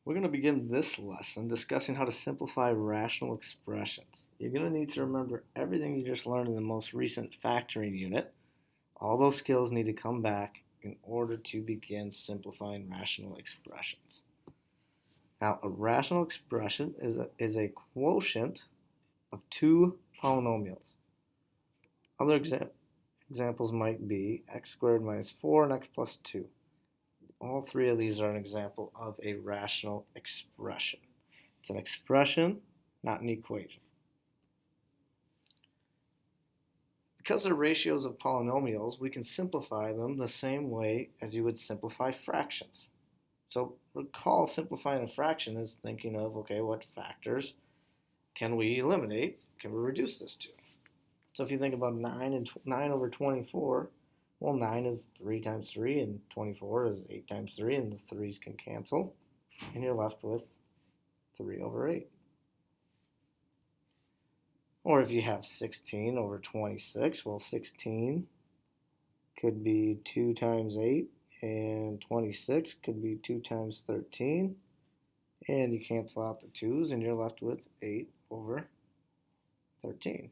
We're going to begin this lesson discussing how to simplify rational expressions. You're going to need to remember everything you just learned in the most recent factoring unit. All those skills need to come back in order to begin simplifying rational expressions. Now, a rational expression is a quotient of two polynomials. Other examples might be x squared minus 4 and x plus 2. All three of these are an example of a rational expression. It's an expression, not an equation. Because they're ratios of polynomials, we can simplify them the same way as you would simplify fractions. So recall simplifying a fraction is thinking of, okay, what factors can we eliminate? Can we reduce this to? So if you think about 9 over 24, well, 9 is 3 times 3, and 24 is 8 times 3, and the 3's can cancel, and you're left with 3 over 8. Or if you have 16 over 26, well, 16 could be 2 times 8, and 26 could be 2 times 13, and you cancel out the 2's, and you're left with 8 over 13.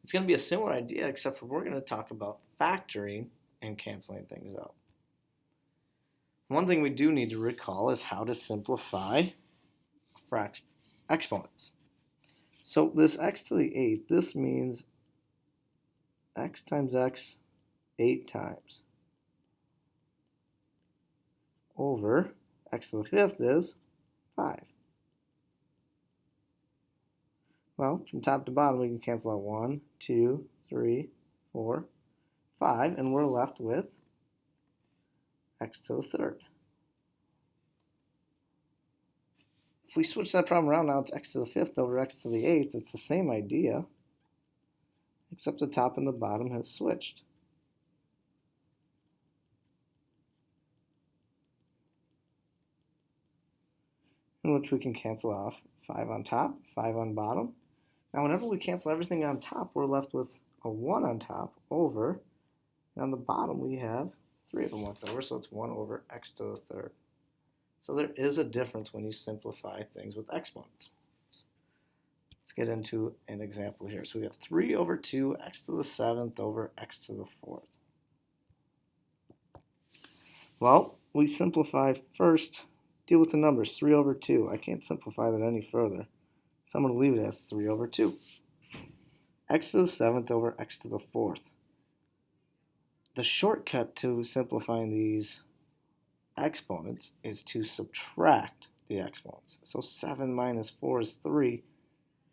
It's going to be a similar idea, except for we're going to talk about factoring and canceling things out. One thing we do need to recall is how to simplify exponents. So this x to the 8th, this means x times x 8 times over x to the 5th is 5. Well, from top to bottom, we can cancel out 1, 2, 3, 4, 5, and we're left with x to the 3rd. If we switch that problem around, now it's x to the 5th over x to the 8th. It's the same idea, except the top and the bottom has switched. In which we can cancel off 5 on top, 5 on bottom. Now, whenever we cancel everything on top, we're left with a 1 on top over, and on the bottom we have 3 of them left over, so it's 1 over x to the 3rd. So there is a difference when you simplify things with exponents. Let's get into an example here. So we have 3 over 2, x to the 7th over x to the 4th. Well, we simplify first, deal with the numbers, 3 over 2. I can't simplify that any further, so I'm going to leave it as 3 over 2. X to the 7th over x to the 4th. The shortcut to simplifying these exponents is to subtract the exponents. So 7 minus 4 is 3,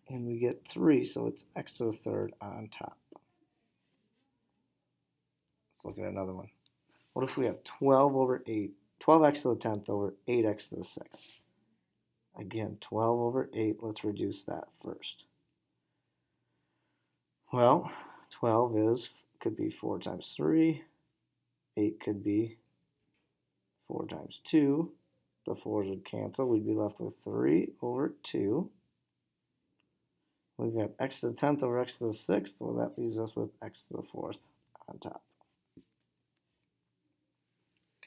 and we get 3, so it's x to the 3rd on top. Let's look at another one. What if we have 12 over 8, 12x to the 10th over 8x to the 6th? Again, 12 over 8, let's reduce that first. Well, 12 could be 4 times 3, 8 could be 4 times 2, the 4's would cancel, we'd be left with 3 over 2. We've got x to the 10th over x to the 6th, well that leaves us with x to the 4th on top.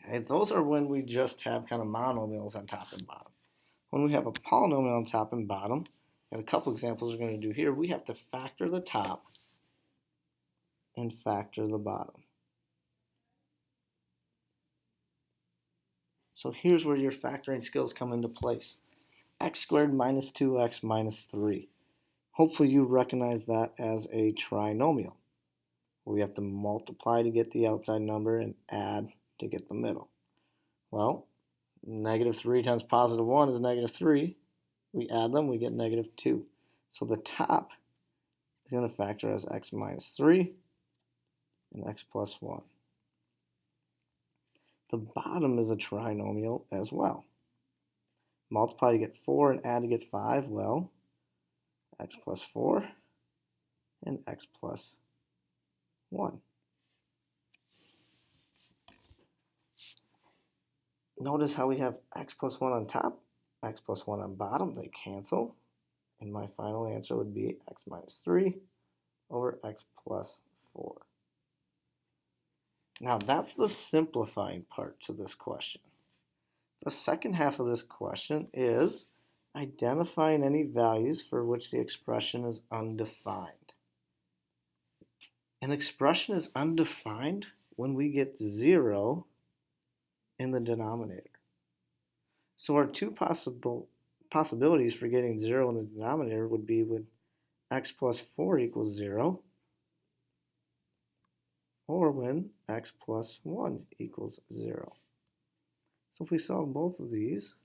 Okay, those are when we just have kind of monomials on top and bottom. When we have a polynomial on top and bottom, and a couple examples we're going to do here, we have to factor the top and factor the bottom. So here's where your factoring skills come into place. X squared minus 2x minus 3. Hopefully you recognize that as a trinomial. We have to multiply to get the outside number and add to get the middle. Well, negative 3 times positive 1 is negative 3. We add them, we get negative 2. So the top is going to factor as x minus 3 and x plus 1. The bottom is a trinomial as well. Multiply to get 4 and add to get 5. Well, x plus 4 and x plus 1. Notice how we have x plus 1 on top, x plus 1 on bottom. They cancel. And my final answer would be x minus 3 over x plus 4. Now that's the simplifying part to this question. The second half of this question is identifying any values for which the expression is undefined. An expression is undefined when we get 0 in the denominator. So our two possibilities for getting 0 in the denominator would be when x plus 4 equals 0, or when x plus 1 equals 0. So if we solve both of these,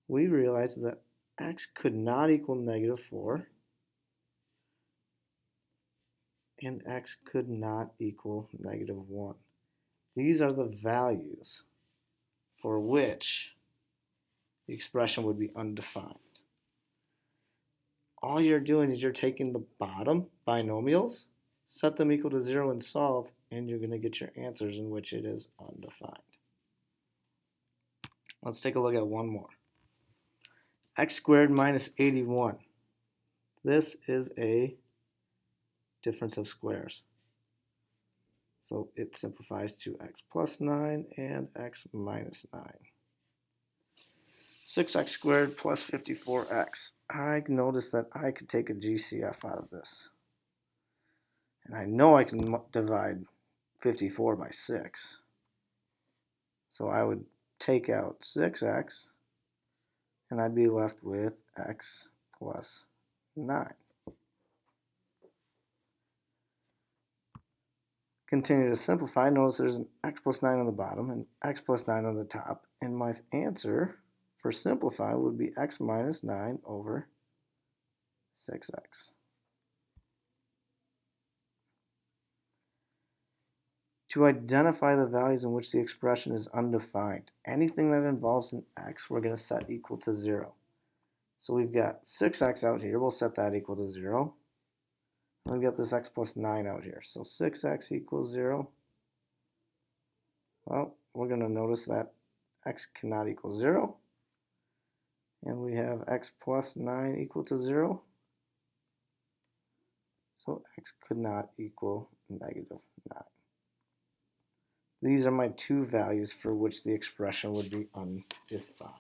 we realize that x could not equal negative 4, and x could not equal negative 1. These are the values for which the expression would be undefined. All you're doing is you're taking the bottom binomials, set them equal to 0 and solve, and you're going to get your answers in which it is undefined. Let's take a look at one more. X squared minus 81. This is a difference of squares. So it simplifies to x plus 9 and x minus 9. 6x squared plus 54x. I noticed that I could take a GCF out of this. And I know I can divide 54 by 6. So I would take out 6x, and I'd be left with x plus 9. Continue to simplify. Notice there's an x plus 9 on the bottom and x plus 9 on the top. And my answer for simplify would be x minus 9 over 6x. To identify the values in which the expression is undefined, anything that involves an x, we're going to set equal to 0. So we've got 6x out here. We'll set that equal to 0. And we've got this x plus 9 out here. So 6x equals 0. Well, we're going to notice that x cannot equal 0. And we have x plus 9 equal to 0. So x could not equal negative 9. These are my two values for which the expression would be undefined.